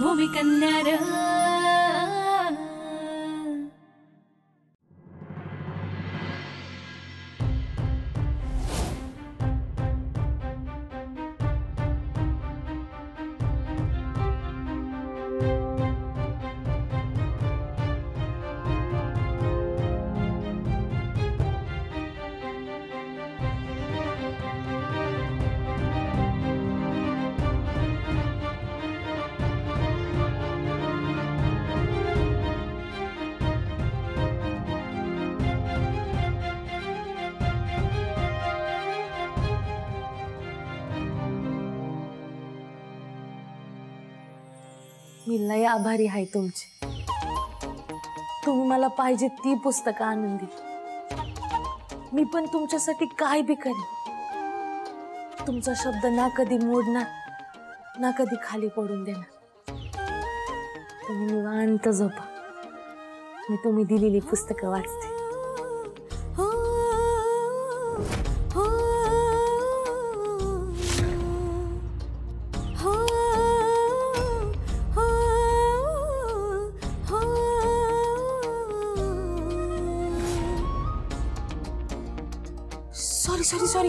भूमिकन्या रे. मी लय आभारी आहे तुमचे. तुम्ही मला पाहिजे ती पुस्तकं आणून दिली. मी पण तुमच्यासाठी काय बी करेन. तुमचा शब्द ना कधी मोडणार ना कधी खाली पडून देणार. तुम्ही निवांत झोपा. मी तुम्ही दिलेली पुस्तकं वाचते. Sorry sorry.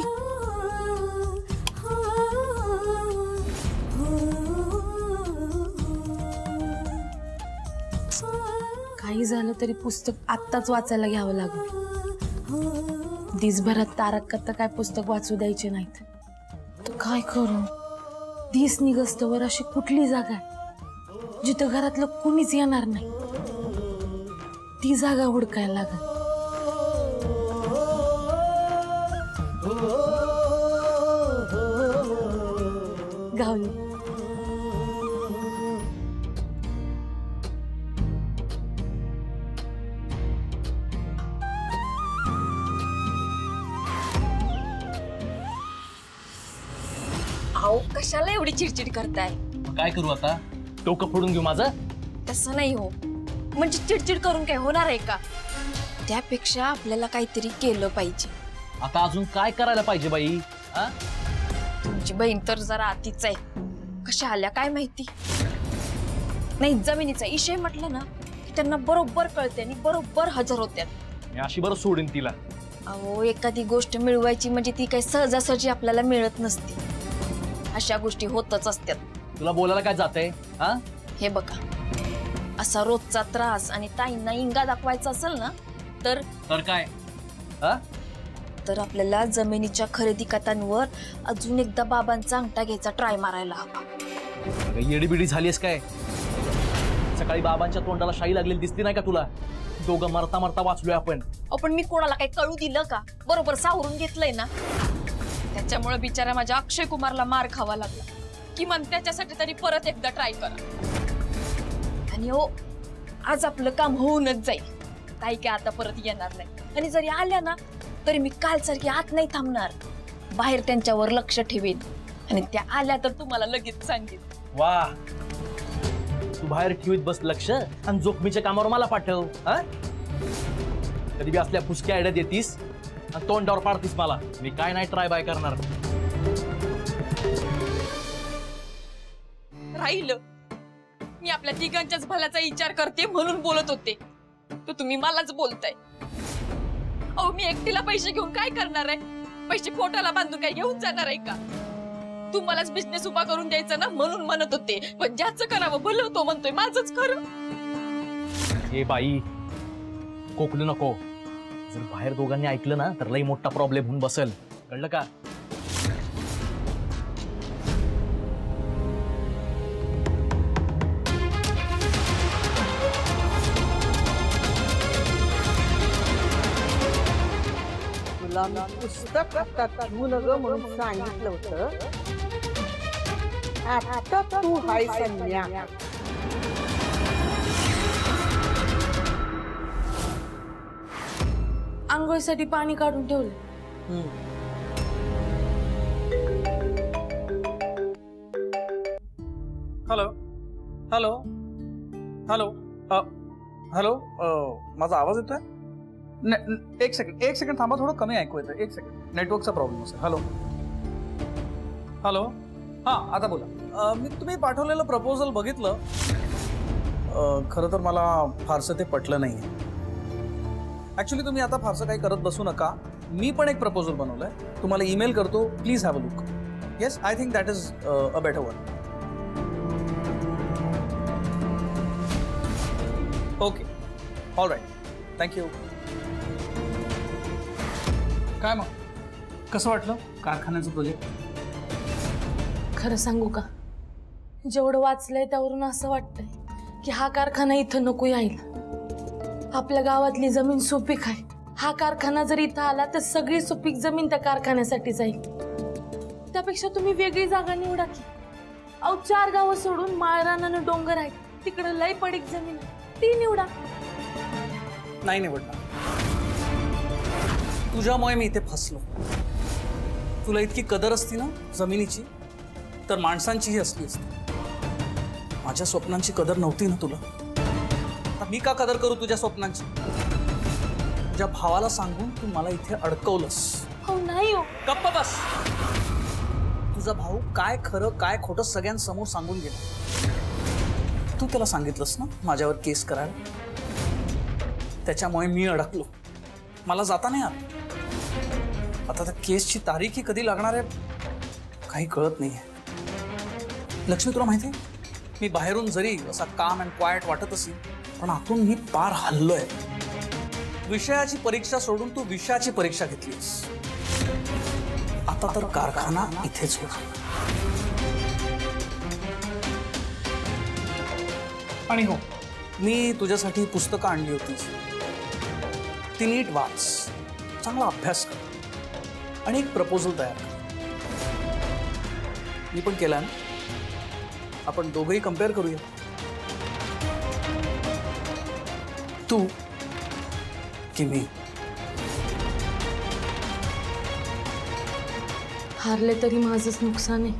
काही झालं तरी पुस्तक आत्ताच वाचायला घ्यावं लागेल. दिसभरात तारक कथा काय पुस्तक वाचू द्यायचे नाहीत. तर काय करू? दिस निगस्तवर अशी कुठली जागा आहे जिथं घरातलं कुणीच येणार नाही? ती जागा हुडकायला लागेल. गावली. अहो कशाला एवढी चिडचिड करताय? काय करू आता? डोकं फोडून घेऊ माझं? तसं नाही हो. म्हणजे चिडचिड करून काय होणार आहे का? त्यापेक्षा आपल्याला काहीतरी केलं पाहिजे. आता अजून काय करायला पाहिजे बाई? तुमची बहीण तर जरा आतीच आहे. कशा आल्या काय माहिती. नाही जमिनीचा विषय म्हटलं ना त्यांना बरोबर कळते आणि बरोबर हजर होत्यात. मी अशी बरं सोडीन तिला. अहो एखादी गोष्ट मिळवायची म्हणजे ती काही सहजासहजी आपल्याला मिळत नसती. अशा गोष्टी होतच असतात. तुला बोलायला काय जातंय? हे बघा असा रोजचा त्रास आणि ताईंना इंगा दाखवायचा असेल ना तर काय? तर आपल्याला जमिनीच्या खरेदी खतांवर अजून एकदा बाबांचा अंगठा घ्यायचा ट्राय मारायला हवा. येडीबिडी झालीस काय? सकाळी बाबांच्या तोंडाला शाई लागलेली दिसली नाही का तुला? दोघं मरता मरता वाचलोय आपण. पण मी कोणाला काही कळू दिलं का? बरोबर सावरून घेतलंय ना. त्याच्यामुळे बिचारा माझ्या अक्षय कुमारला मार खावा लागला. किमान त्याच्यासाठी तरी परत एकदा ट्राय करा. आणि हो आज आपलं काम होऊनच जाईल. ताई काय आता परत येणार नाही. आणि जरी आल्या ना तरी मी कालसारखी आत नाही थांबणार. बाहेर त्यांच्यावर लक्ष ठेवेन आणि त्या आल्या तर तुम्हाला लगेच सांगेन. वा तू बाहेर ठेवीत बस लक्ष आणि जोखमीच्या कामावर मला पाठव. कधी बी असल्या फुसक्या आयडिया देतीस आणि तोंडावर पाडतीस मला. मी काय नाही ट्राय बाय करणार. राहिलं मी आपल्या तिघांच्याच भल्याचा विचार करते म्हणून बोलत होते. तर तुम्ही मलाच बोलताय. अहो मी एकटीला पैसे घेऊन काय करणार आहे? पैसे पोटाला बांधून काय घेऊन जाणार आहे का? तुम्हालाच बिझनेस उभा करून द्यायचा ना म्हणून म्हणत होते. पण ज्याचं करावं भलं तो म्हणतोय माझंच खरं. हे बाई कोकलू नको. जर बाहेर दोघांनी ऐकलं ना तर लई मोठा प्रॉब्लेम होऊन बसेल. कळलं का? पुस्तक हातात घेऊ नका म्हणून सांगितलं होतं. आता तू हाय संज्ञा. आंघोळीसाठी पाणी काढून ठेवलं. हॅलो हॅलो हॅलो हॅलो माझा आवाज येतोय? एक सेकंड थांबा. थोडं कमी ऐकू येतं. एक सेकंड नेटवर्कचा प्रॉब्लेम असेल. हॅलो हॅलो हां आता बोला. मी तुम्ही पाठवलेलं प्रपोजल बघितलं. खरं तर मला फारसं ते पटलं नाही. ऍक्च्युली तुम्ही आता फारसं काही करत बसू नका. मी पण एक प्रपोजल बनवलंय, तुम्हाला ईमेल करतो. Please have a look. Yes, I think that is a better one. Okay, all right, thank you. काय मग कसं वाटलं कारखान्याचं प्रोजेक्ट? खरं सांगू का, जेवढं वाचलंय त्यावरून असं वाटतंय की हा कारखाना इथं नको यायला. आपल्या गावातली जमीन सुपीक आहे. हा कारखाना जर इथं आला तर सगळी सुपीक जमीन त्या कारखान्यासाठी जाईल. त्यापेक्षा तुम्ही वेगळी जागा निवडा की. अहो 4 गावं सोडून माळरानानं डोंगर आहेत, तिकडं लय पडीक जमीन आहे, ती निवडा. नाही निवडणार. तुझ्यामुळे मी इथे फसलो. तुला इतकी कदर असती ना जमिनीची, तर माणसांचीही असली असती. माझ्या स्वप्नांची कदर नव्हती ना तुला. आता मी का कदर करू तुझ्या स्वप्नांची? तुझ्या भावाला सांगून तू मला इथे अडकवलंस. हो नाही हो. गप्प बस. तुझा भाऊ काय खरं काय खोटं सगळ्यांसमोर सांगून गेला. तू त्याला सांगितलंस ना माझ्यावर केस करायला. त्याच्यामुळे मी अडकलो. मला जाता नाही आलं. आता त्या केसची तारीख ही कधी लागणार आहे काही कळत नाहीये. लक्ष्मी, तुला माहिती आहे, मी बाहेरून जरी असा काम अँड क्वायट वाटत असेल, पण आतून मी पार हल्लोय. विषयाची परीक्षा सोडून तू विषयाची परीक्षा घेतलीस. आता तर कारखाना इथेच होता. आणि हो, मी तुझ्यासाठी पुस्तकं आणली होती. ती नीट वाच, चांगला अभ्यास कर आणि एक प्रपोजल तयार कर. मी पण केला ना. आपण दोघंही कम्पेअर करूया. तू की मी. हारले तरी माझंच नुकसान आहे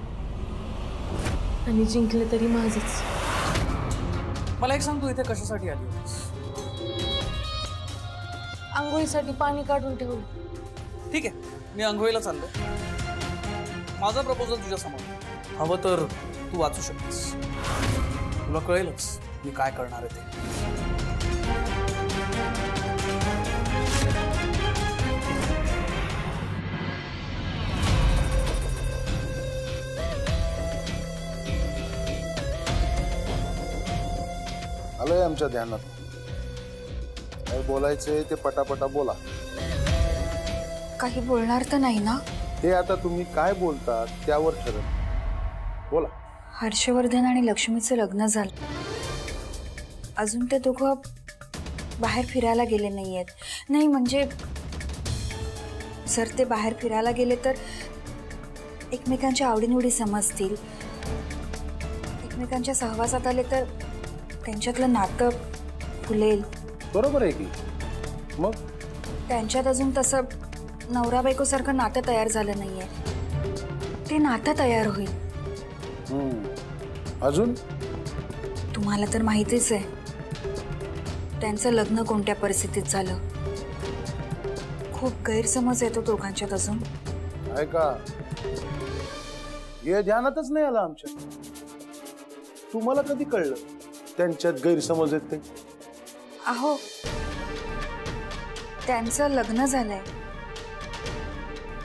आणि जिंकले तरी माझंच. मला एक सांग, तू इथे कशासाठी आली होतीस? आंघोळीसाठी पाणी काढून ठेवलं. ठीक आहे, मी आंघोळीला चाललो. माझा प्रपोजल तुझ्या समोर. हवं तर तू वाचू शकतेस. तुला कळेलच मी काय करणार आहे ते. आलंय आमच्या ध्यानात. काय बोलायचंय ते पटापटा बोला. काही बोलणार तर नाही ना? ते आता तुम्ही काय बोलतात त्यावर ठरत. बोला. हर्षवर्धन आणि लक्ष्मीचं लग्न झालं. अजून ते दोघं बाहेर फिरायला गेले नाहीयेत. नाही म्हणजे जर ते बाहेर फिरायला गेले तर एकमेकांच्या आवडीनिवडी समजतील. एकमेकांच्या सहवासात आले तर त्यांच्यातलं नातं फुलेल. बरोबर आहे की. मग त्यांच्यात अजून तसं नवरा बायकोसारखं नातं तयार झालं नाहीये. ते नातं तयार होईल. अजून तुम्हाला तर माहितीच आहे त्यांचं लग्न कोणत्या परिस्थितीत झालं. खूप गैरसमज येतो दोघांच्यात अजून. ऐका, हे ध्यानातच नाही आलं आमच्या. तुम्हाला कधी कळलं त्यांच्यात गैरसमज आहेत ते? अहो, त्यांचं लग्न झालंय,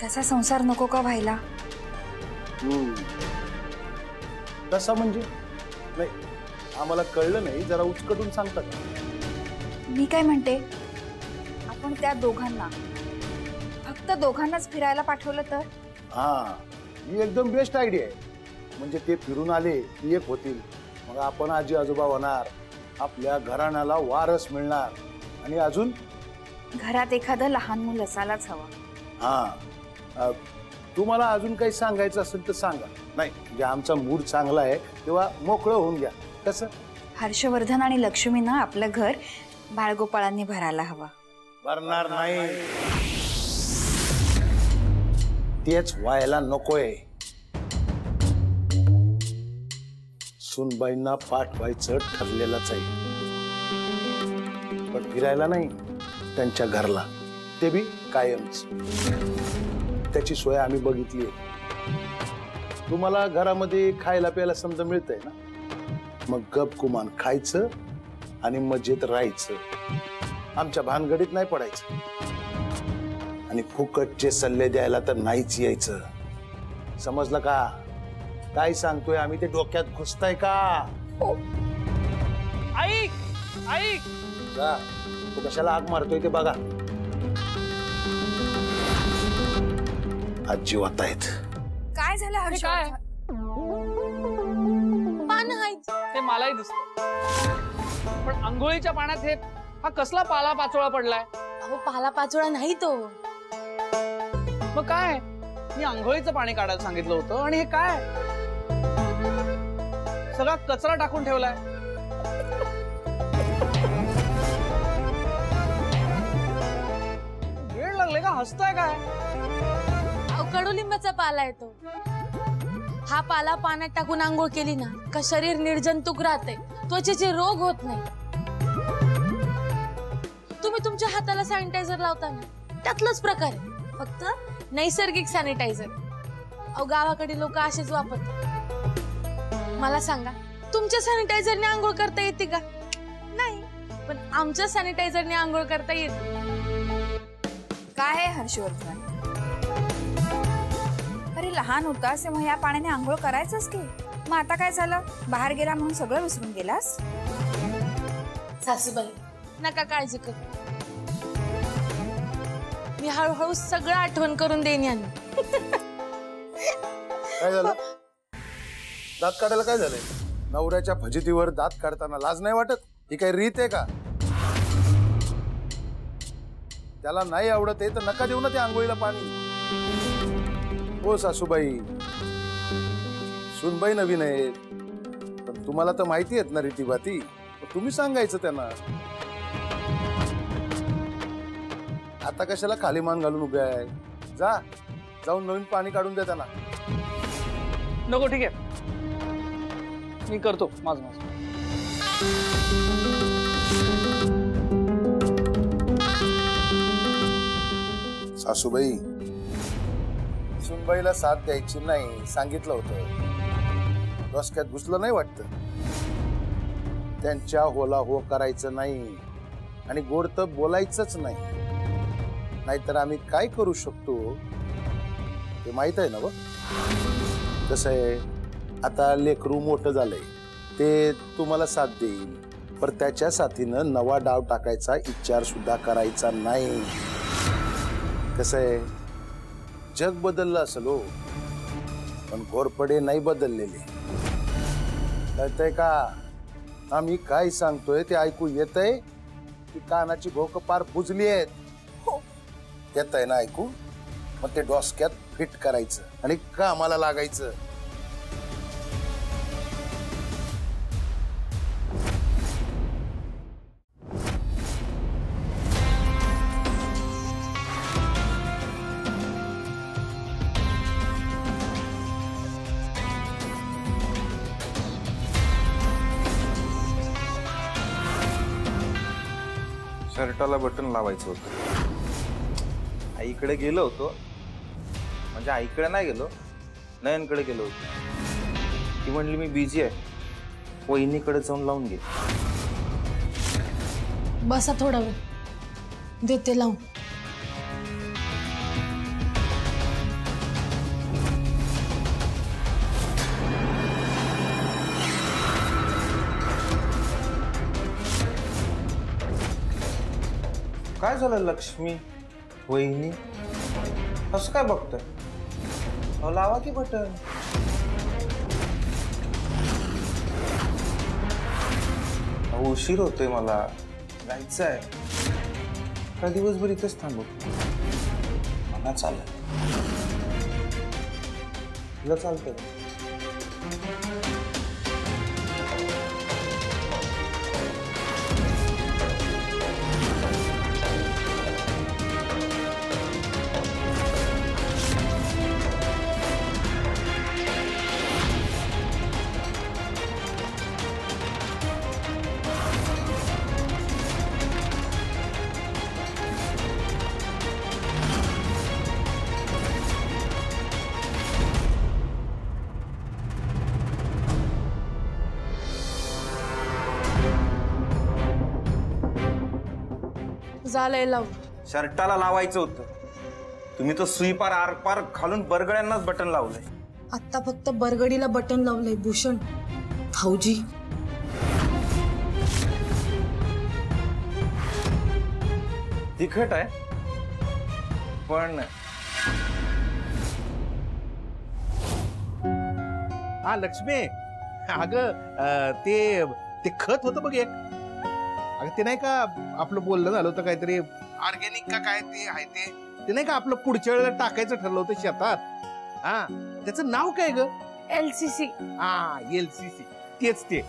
त्याचा संसार नको का व्हायला? तसा म्हणजे नाही, आम्हाला कळलं नाही. जरा उचकटून सांगतात. मी काय म्हणते, आपण त्या दोघांना फक्त दोघांनाच फिरायला पाठवलं तर? हा, ही एकदम बेस्ट आयडिया आहे. म्हणजे ते फिरून आले की एक होतील. मग आपण आजी आजोबा होणार, आपल्या घराण्याला वारस मिळणार आणि अजून घरात एखादं लहान मूल असायलाच हवं. हा, तुम्हाला अजून काही सांगायचं असेल तर सांगा. नाही म्हणजे आमचा मूड चांगला आहे तेव्हा मोकळं होऊन घ्या. कसं? हर्षवर्धन आणि लक्ष्मीनं आपलं घर बाळगोपाळांनी भरायला हवं. भरणार नाही, तेच व्हायला नकोय. सुनबाईंना पाठवायचं ठरलेलंच आहे, पण फिरायला नाही, त्यांच्या घरला, ते बी कायमच. त्याची सोय आम्ही बघितली. तुम्हाला घरामध्ये खायला प्यायला समजा मिळतंय ना, मग गप कुमान खायचं आणि मजेत राहायचं. आमच्या भानगडीत नाही पडायचं आणि फुकटचे सल्ले द्यायला तर नाहीच यायचं. समजलं का? काय सांगतोय आम्ही ते डोक्यात घुसताय का? ऐक ऐक, जा, तू कशाला हाक मारतोय ते बघा. आज जीवात आहेत. काय झालं हर्ष? काय? पानं आहेत. ते मलाही दिसत, पण आंघोळीच्या पाण्यात हे हा कसला पाला पाचोळा पडलाय? अहो पाला पाचोळा नाही तो. मग काय? मी आंघोळीचं पाणी काढायला सांगितलं होतं आणि हे काय? सगळा कचरा टाकून ठेवलाय. वेळ लागले का? हसताय काय? अहो कडुलिंबाचा पाला आहे तो. हा पाला पाण्यात टाकून आंघोळ केली ना का शरीर निर्जंतुक राहते, त्वचेचे रोग होत नाही. तुम्ही तुमच्या हाताला सॅनिटायझर लावताना त्यातलाच प्रकार आहे, फक्त नैसर्गिक सॅनिटायझर. अहो गावाकडे लोक असेच वापरतात. मला सांगा, तुमच्या सॅनिटायझरने आंघोळ करता येते का? नाही, पण आमच्या सॅनिटायझरने आंघोळ करता येते. काय आहे हर्षवर्धन? अरे लहान होतास तेव्हा या पाण्याने आंघोळ करायचंच की. मग आता काय झालं? बाहेर गेला म्हणून सगळं विसरून गेलास? सासूबाई नका काळजी करू, मी हळूहळू सगळं आठवण करून देईन यांना. काय झालं? दात काढायला काय झालंय? नवऱ्याच्या फजितीवर दात काढताना लाज नाही वाटत? ही काही रीत आहे का? त्याला नाही आवडत आहे तर नका देऊ ना ते आंघोळीला पाणी. हो सासूबाई, सुनबाई नवीन आहेत, पण तुम्हाला तर माहिती आहेत ना रीतीभाती. तुम्ही सांगायचं त्यांना. आता कशाला खाली मान घालून उभे आहे? जा, जाऊन नवीन पाणी काढून द्या त्यांना. नको, ठीक आहे, मी करतो माझं माझं. सासूबाई, सुनबाईला साथ द्यायची नाही सांगितलं होतं. डोसक्यात घुसलं नाही वाटतं? त्यांच्या होला हो करायचं नाही आणि गोड तर बोलायचंच नाही. नाहीतर आम्ही काय करू शकतो ते माहित आहे ना? व कसं आहे, आता लेकरू मोठं झालंय, ते तुम्हाला साथ देईल, पण त्याच्या साथीनं नवा डाव टाकायचा विचार सुद्धा करायचा नाही. कसं आहे, जग बदललं असेल हो, पण घोरपडे नाही बदललेले. कळतंय का? आम्ही काय सांगतोय ते ऐकू येतंय की कानाची भोक पार बुजली आहेत? येतंय ना ऐकू? मग ते डोसक्यात फिट करायचं आणि कामाला लागायचं. शर्टाला बटन लावायचं होतं. आईकडे गेलो होतो, म्हणजे आईकडे नाही गेलो, नयनकडे गेलो होतो. ती म्हणली मी बिझी आहे, वहिनीकडे जाऊन लावून घे. बसा थोडा वेळ, देते लावून. काय झालं लक्ष्मी, वहिनी असं काय बघतोय? लावा की बटन. उशीर होतोय, मला जायचं आहे. का दिवसभर इथेच थांबू? मला चाललंय. तुला चालतंय? झालंय लावून. शर्टाला लावायचं होतं. तुम्ही तो सुईपार आरपार घालून बरगड्यांनाच बटन लावलंय. आता फक्त बरगडीला बटन लावलंय भूषण. भाऊजी तिखट आहे पण हा लक्ष्मी, अगं ते खत होतं बघ एक. अगं ते नाही का आपलं बोलणं झालं होतं काहीतरी ऑर्गॅनिक का काय ते आहे ते नाही का आपलं पुढच्या वेळेला टाकायचं ठरलं होतं शेतात. हा त्याचं नाव काय ग? LCC. हा LCC तेच ते.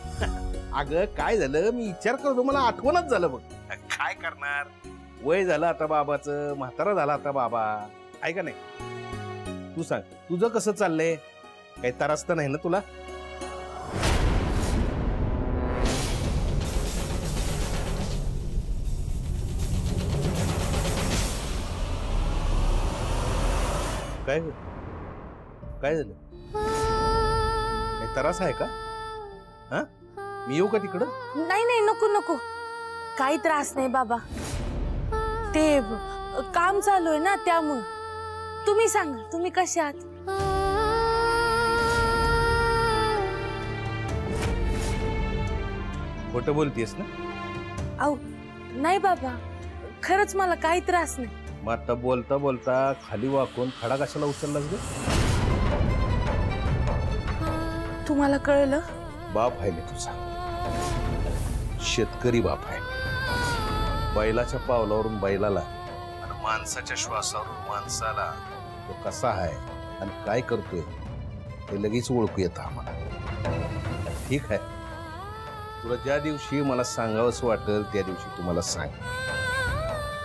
अगं काय झालं मी विचार करतो मला आठवणच झालं बघ. काय करणार, वय झालं आता बाबाचं, म्हातारा झाला आता बाबा, आहे का नाही? तू सांग तुझं कसं चाललंय? काही त्रास तर नाही ना तुला? काय काय झालं? काही त्रास आहे का? हा मी येऊ का तिकडं? नाही नाही नको नको, काही त्रास नाही बाबा. ते काम चालू आहे ना त्यामुळं. तुम्ही सांगा तुम्ही कसे आहात? खोटं बोलतेस ना? अहो नाही बाबा, खरंच मला काही त्रास नाही. मग आता बोलता बोलता खाली वाकून खडा कशाला उचललास ग? तुम्हाला कळलं? बाप आहे मी तुझा, शेतकरी बाप आहे. बैलाच्या पावलावरून बैलाला आणि माणसाच्या श्वासावरून माणसाला तो कसा आहे आणि काय करतोय हे लगेच ओळखू येतं आम्हाला. ठीक आहे, तुला ज्या दिवशी मला सांगावंच वाटेल त्या दिवशी तुम्हाला सांग.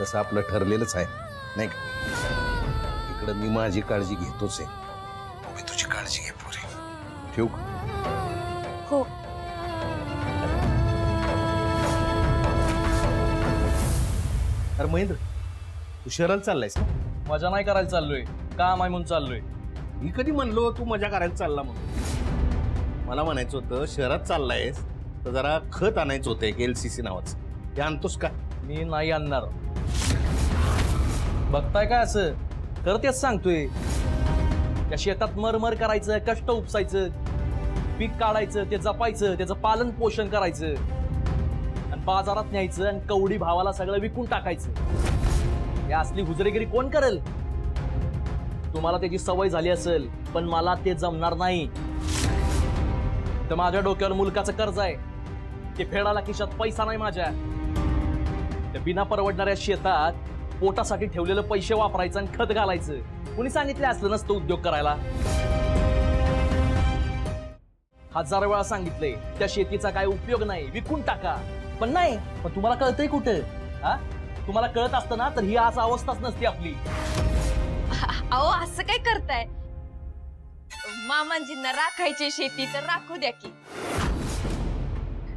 तसं आपलं ठरलेलंच आहे नाही का? इकडं मी माझी काळजी घेतोच आहे, मी तुझी काळजी घे पुरे. ठेवू का? हो. अरे महेंद्र, तू शहराला चाललायस ना? मजा नाही करायला चाललोय, काम आहे म्हणून चाललोय. मी कधी म्हणलो तू मजा करायला चालला म्हणून? मला म्हणायचं होतं शहरात चाललायस तर जरा खत आणायचं होतं एक LCC नावाचं, ते आणतोस का? मी नाही आणणार. बघताय काय असं करतेच सांगतोय. त्या शेतात मरमर करायचं, कष्ट उपसायचं, पीक काढायचं, ते जपायचं, त्याचं पालन पोषण करायचं आणि बाजारात न्यायचं आणि कवडी भावाला सगळं विकून टाकायचं. या असली हुजरेगिरी कोण करेल? तुम्हाला त्याची सवय झाली असेल, पण मला ते जमणार नाही. तर माझ्या डोक्यावर मुलकाचं कर्ज आहे, ते फेडायला खिशात पैसा नाही माझ्या. त्या बिना परवडणाऱ्या शेतात पोटासाठी ठेवलेलं पैसे वापरायचं आणि खत घालायचं. कुणी सांगितलं असलं नसतं उद्योग करायला? 1000 वेळा सांगितलंय त्या शेतीचा काय उपयोग नाही, विकून टाका. पण नाही, पण तुम्हाला कळतंय कुठं? हा, तुम्हाला कळत असतं ना तर ही आज अवस्थाच नसती आपली. अहो असं काय करताय? मामांजींना राखायची शेती तर राखू द्या की.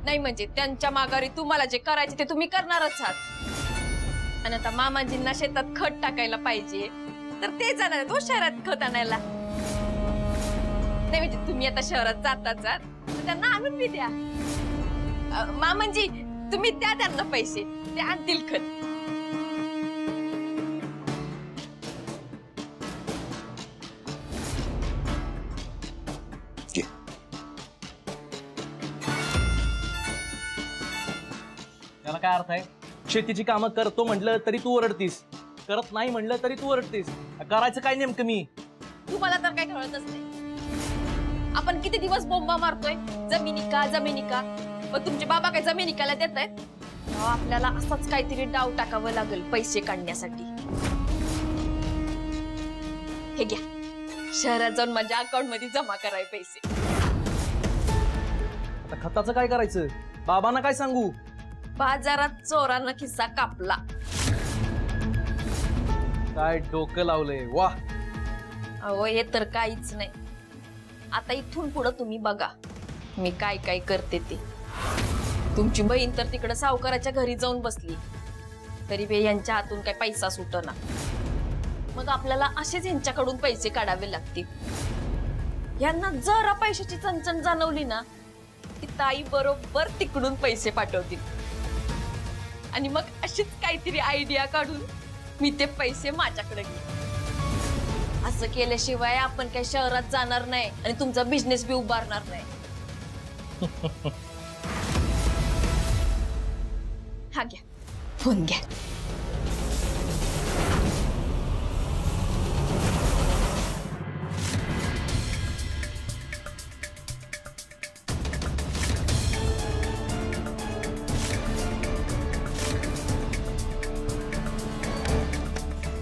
नाही म्हणजे त्यांच्या माघारी तुम्हाला जे करायचे ते तुम्ही करणारच आहात. आणि आता मामांजींना शेतात खत टाकायला पाहिजे तर ते जाणार तो शहरात खत आणायला. नाही म्हणजे तुम्ही आता शहरात जाताच तर त्यांना आणून बी द्या. मामांजी तुम्ही द्या त्यांना पैसे, ते आणतील खत. त्याला काय अर्थ आहे? शेतीची कामं करतो म्हटलं तरी तू ओरडतीस, करत नाही म्हटलं तरी तू ओरडतीस. करायचं काय नेमकं मी? तुम्हाला तर काही कळतच नाही. आपण किती दिवस बोंबा मारतोय जमिनी का जमिनी का, पण तुमचे बाबा काय जमिनी काला देत आहेत? आपल्याला असंच काहीतरी डाव टाकावं लागेल पैसे काढण्यासाठी. हे घ्या, शहरात जाऊन माझ्या अकाउंट मध्ये जमा कराय पैसे. आता खताचं काय करायचं? बाबांना काय सांगू? बाजारात चोरानं खिस्सा कापला. काय डोकं लावलंय वा. अहो हे तर काहीच नाही. आता इथून पुढे तुम्ही बघा मी काय काय करते ते. तुमची बहीण तर तिकडे सावकाराच्या घरी जाऊन बसली तरी बे यांच्या हातून काय पैसा सुटना. मग आपल्याला असेच यांच्याकडून पैसे काढावे लागतील. यांना जरा पैशाची चणचण जाणवली ना की ताई बरोबर तिकडून पैसे पाठवतील. आणि मग अशीच काहीतरी आयडिया काढून मी ते पैसे माझ्याकडे घेईन. असं केल्याशिवाय आपण काही शहरात जाणार नाही आणि तुमचा बिझनेस बी उभारणार नाही. हा घ्या फोन घ्या.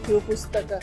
हे पुस्तक